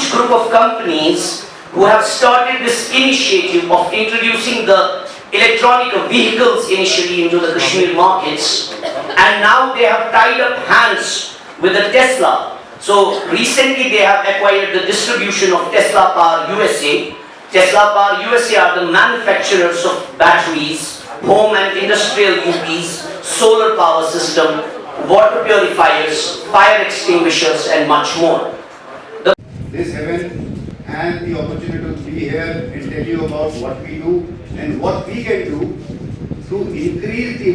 huge group of companies who have started this initiative of introducing the electronic vehicles initially into the Kashmir markets, and now they have tied up hands with the Tesla. So recently they have acquired the distribution of Tesla Power USA. Tesla Power USA are the manufacturers of batteries, home and industrial UPS, solar power system, water purifiers, fire extinguishers and much more. This heaven and the opportunity to be here and tell you about what we do and what we can do to increase the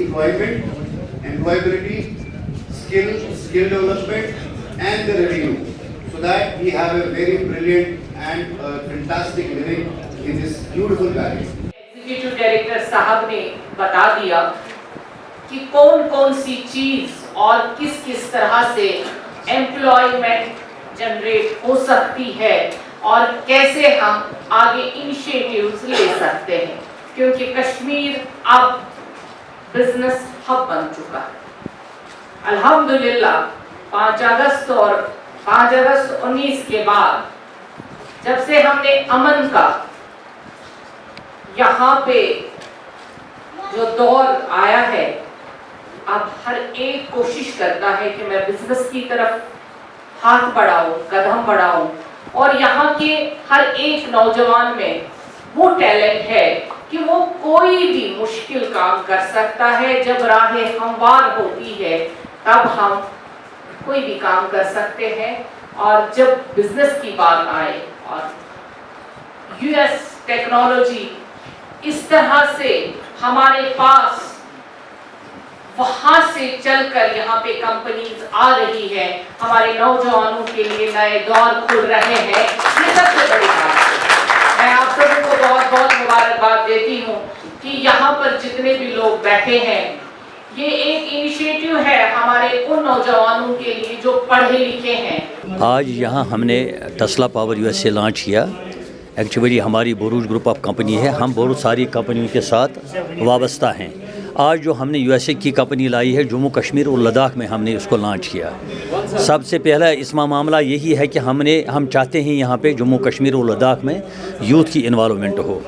employability, skill development and the revenue, so that we have a very brilliant and fantastic living in this beautiful valley. Executive director साहब ने बता दिया कि कौन कौन सी चीज और किस किस तरह से एम्प्लॉयमेंट जनरेट हो सकती है और कैसे हम आगे इनिशिएटिव्स ले सकते हैं, क्योंकि कश्मीर अब बिजनेस हब बन चुका है। अल्हम्दुलिल्लाह 5 अगस्त और 5 अगस्त 19 के बाद जब से हमने अमन का यहाँ पे जो दौर आया है, अब हर एक कोशिश करता है कि मैं बिजनेस की तरफ हाथ बढ़ाऊं, कदम बढ़ाऊं, और यहाँ के हर एक नौजवान में वो टैलेंट है कि वो कोई भी मुश्किल काम कर सकता है। जब राहें हमवार होती है तब हम कोई भी काम कर सकते हैं। और जब बिजनेस की बात आए और यूएस टेक्नोलॉजी इस तरह से हमारे पास वहां से चलकर यहाँ पे कंपनीज आ रही है, हमारे नौजवानों के लिए नए दौर खुल रहे हैं, ये सबसे बड़ी बात है। मैं आप सबको बहुत बहुत मुबारकबाद देती हूँ कि यहाँ पर जितने भी लोग बैठे हैं, ये एक इनिशिएटिव है हमारे उन नौजवानों के लिए जो पढ़े लिखे हैं। आज यहाँ हमने टेस्ला पावर यूएसए लॉन्च किया। एक्चुअली हमारी बोरूज ग्रुप ऑफ कंपनी है, हम बहुत सारी कंपनियों के साथ वाबस्ता हैं। आज जो हमने यूएसए की कंपनी लाई है, जम्मू कश्मीर और लद्दाख में हमने इसको लॉन्च किया। सबसे पहला इसमें मामला यही है कि हम चाहते हैं यहाँ पे जम्मू कश्मीर और लद्दाख में यूथ की इन्वॉल्वमेंट हो।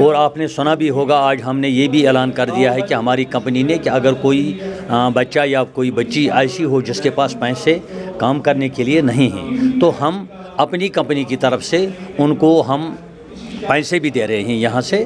और आपने सुना भी होगा, आज हमने ये भी ऐलान कर दिया है कि हमारी कंपनी ने कि अगर कोई बच्चा या कोई बच्ची ऐसी हो जिसके पास पैसे काम करने के लिए नहीं हैं, तो हम अपनी कंपनी की तरफ से उनको हम पैसे भी दे रहे हैं यहाँ से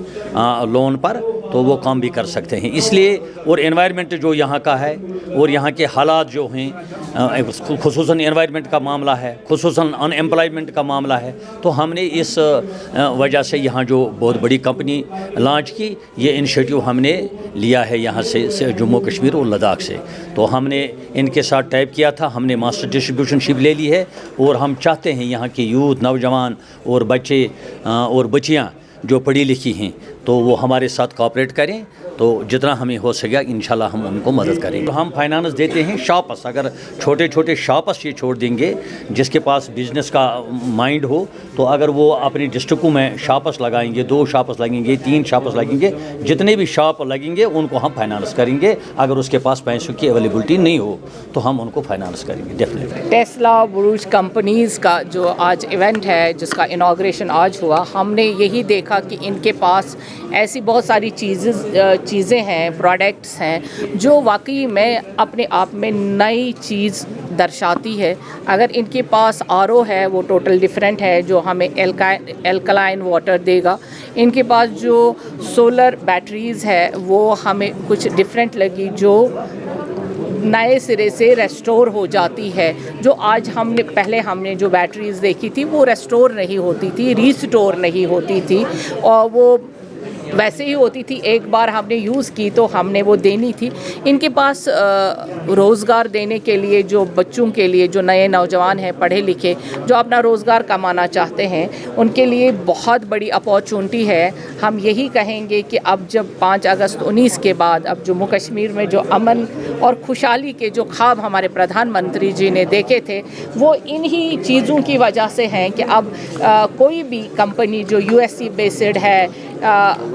लोन पर, तो वो काम भी कर सकते हैं। इसलिए और एनवायरनमेंट जो यहाँ का है और यहाँ के हालात जो हैं, खुसूसन एनवायरनमेंट का मामला है, खुसूसन अनएम्प्लॉयमेंट का मामला है, तो हमने इस वजह से यहाँ जो बहुत बड़ी कंपनी लॉन्च की, ये इनिशिएटिव हमने लिया है यहाँ से जम्मू कश्मीर और लद्दाख से। तो हमने इनके साथ टाइप किया था, हमने मास्टर डिस्ट्रीब्यूशनशिप ले ली है और हम चाहते हैं यहाँ के यूथ, नौजवान और बच्चे और बच्चियाँ जो पढ़ी लिखी हैं तो वो हमारे साथ कोऑपरेट करें, तो जितना हमें हो सकेगा इंशाल्लाह हम उनको मदद करेंगे। तो हम फाइनेंस देते हैं शॉप्स, अगर छोटे छोटे शॉप्स ये छोड़ देंगे जिसके पास बिज़नेस का माइंड हो, तो अगर वो अपनी डिस्ट्रिक्टों में शॉप्स लगाएंगे, 2 शॉप्स लगेंगे, 3 शॉप्स लगेंगे, जितने भी शॉप लगेंगे उनको हम फाइनेंस करेंगे। अगर उसके पास पैसों की अवेलेबिलिटी नहीं हो तो हम उनको फाइनेंस करेंगे डेफिनेटली। टेस्ला बुरुज कंपनीज़ का जो आज इवेंट है, जिसका इनाग्रेशन आज हुआ, हमने यही देखा कि इनके पास ऐसी बहुत सारी चीज़ें हैं, प्रोडक्ट्स हैं जो वाकई में अपने आप में नई चीज़ दर्शाती है। अगर इनके पास आरओ है वो टोटल डिफरेंट है, जो हमें एल्कलाइन वाटर देगा। इनके पास जो सोलर बैटरीज़ है वो हमें कुछ डिफरेंट लगी, जो नए सिरे से रेस्टोर हो जाती है। जो आज हमने जो बैटरीज़ देखी थी वो रेस्टोर नहीं होती थी, रीस्टोर नहीं होती थी, और वो वैसे ही होती थी, एक बार हमने यूज़ की तो हमने वो देनी थी। इनके पास रोज़गार देने के लिए, जो बच्चों के लिए, जो नए नौजवान हैं पढ़े लिखे, जो अपना रोज़गार कमाना चाहते हैं, उनके लिए बहुत बड़ी अपॉर्चुनिटी है। हम यही कहेंगे कि अब जब 5 अगस्त 19 के बाद अब जम्मू कश्मीर में जो अमन और खुशहाली के जो ख्वाब हमारे प्रधानमंत्री जी ने देखे थे, वो इन्हीं चीज़ों की वजह से हैं कि अब कोई भी कंपनी जो यूएसए बेस्ड है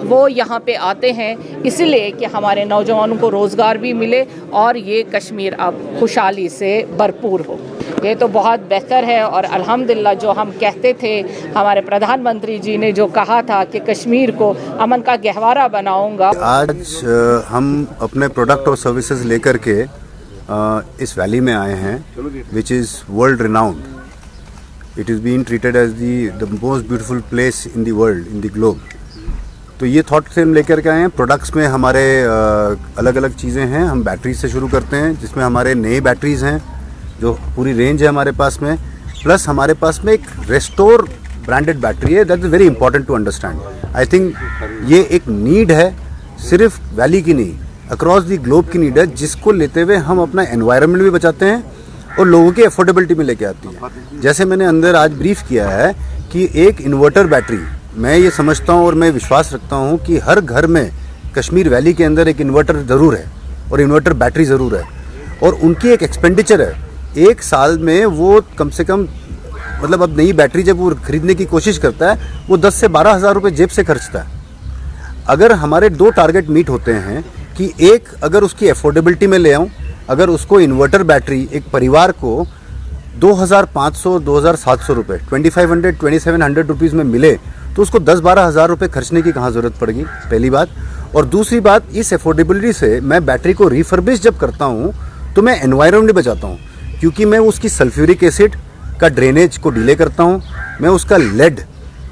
वो यहाँ पे आते हैं, इसलिए कि हमारे नौजवानों को रोज़गार भी मिले और ये कश्मीर अब खुशहाली से भरपूर हो। ये तो बहुत बेहतर है। और अल्हम्दुलिल्लाह जो हम कहते थे, हमारे प्रधानमंत्री जी ने जो कहा था कि कश्मीर को अमन का गहवारा बनाऊंगा। आज हम अपने प्रोडक्ट और सर्विसेज लेकर के इस वैली में आए हैं, which is world renowned. It is been treated as the most beautiful place in the world, in the globe. तो ये थॉट से हम लेकर के आए हैं। प्रोडक्ट्स में हमारे अलग अलग चीज़ें हैं। हम बैटरी से शुरू करते हैं, जिसमें हमारे नए बैटरीज़ हैं, जो पूरी रेंज है हमारे पास में। प्लस हमारे पास में एक रेस्टोर ब्रांडेड बैटरी है, that is very important to understand. I think ये एक नीड है, सिर्फ वैली की नहीं, अक्रॉस दी ग्लोब की नीड है, जिसको लेते हुए हम अपना एनवायरनमेंट भी बचाते हैं और लोगों की अफोर्डेबिलिटी में लेके आती है। जैसे मैंने अंदर आज ब्रीफ किया है कि एक इन्वर्टर बैटरी, मैं ये समझता हूँ और मैं विश्वास रखता हूँ कि हर घर में कश्मीर वैली के अंदर एक इन्वर्टर ज़रूर है और इन्वर्टर बैटरी ज़रूर है। और उनकी एक एक्सपेंडिचर है, एक साल में वो कम से कम, मतलब अब नई बैटरी जब वो खरीदने की कोशिश करता है, वो 10 से 12 हज़ार रुपये जेब से खर्चता है। अगर हमारे 2 टारगेट मीट होते हैं कि एक, अगर उसकी अफोर्डेबिलिटी में ले आऊँ, अगर उसको इन्वर्टर बैटरी एक परिवार को 2500 2700 रुपये, 2500 2700 रुपीज़ में मिले, तो उसको 10-12 हज़ार रुपये खर्चने की कहाँ ज़रूरत पड़ेगी, पहली बात। और दूसरी बात, इस अफोर्डेबिलिटी से मैं बैटरी को रिफर्बिश जब करता हूँ तो मैं एनवायरनमेंट बचाता हूँ, क्योंकि मैं उसकी सल्फ्यूरिक एसिड का ड्रेनेज को डिले करता हूँ, मैं उसका लेड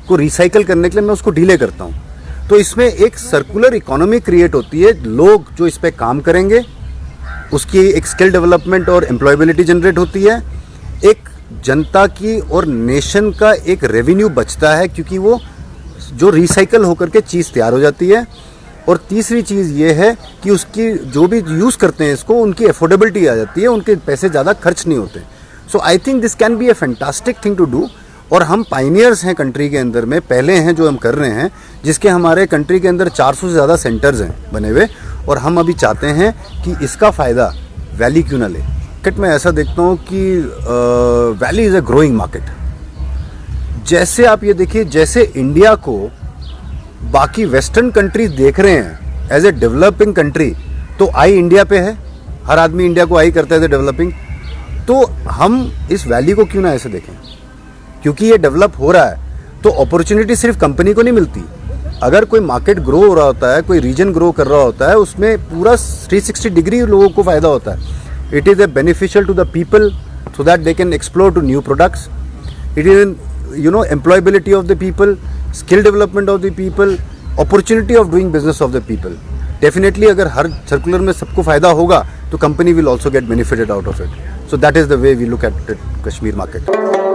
को रिसाइकल करने के लिए मैं उसको डिले करता हूँ। तो इसमें एक सर्कुलर इकोनॉमी क्रिएट होती है। लोग जो इस पर काम करेंगे, उसकी एक स्किल डेवलपमेंट और एम्प्लॉयबिलिटी जनरेट होती है। एक जनता की और नेशन का एक रेवेन्यू बचता है, क्योंकि वो जो रिसाइकल होकर के चीज़ तैयार हो जाती है। और तीसरी चीज़ ये है कि उसकी जो भी यूज़ करते हैं इसको, उनकी अफोर्डेबिलिटी आ जाती है, उनके पैसे ज़्यादा खर्च नहीं होते। So I think this can be a fantastic thing to do. और हम पाइनियर्स हैं कंट्री के अंदर में, पहले हैं जो हम कर रहे हैं, जिसके हमारे कंट्री के अंदर 400 से ज़्यादा सेंटर्स हैं बने हुए। और हम अभी चाहते हैं कि इसका फ़ायदा वैली क्यों ना ले। मैं ऐसा देखता हूँ कि valley is a growing market. जैसे आप ये देखिए, जैसे इंडिया को बाकी वेस्टर्न कंट्रीज देख रहे हैं एज ए डेवलपिंग कंट्री, तो आई इंडिया पे है, हर आदमी इंडिया को आई करता है एज ए डेवलपिंग। तो हम इस वैली को क्यों ना ऐसे देखें, क्योंकि ये डेवलप हो रहा है। तो अपॉर्चुनिटी सिर्फ कंपनी को नहीं मिलती। अगर कोई मार्केट ग्रो हो रहा होता है, कोई रीजन ग्रो कर रहा होता है, उसमें पूरा 360 डिग्री लोगों को फ़ायदा होता है। It is a beneficial to the people so that they can explore to new products. It is, employability of the people, skill development of the people, opportunity of doing business of the people. Definitely, अगर हर circular में सबको फ़ायदा होगा, तो company will also get benefited out of it. So that is the way we look at the Kashmir market.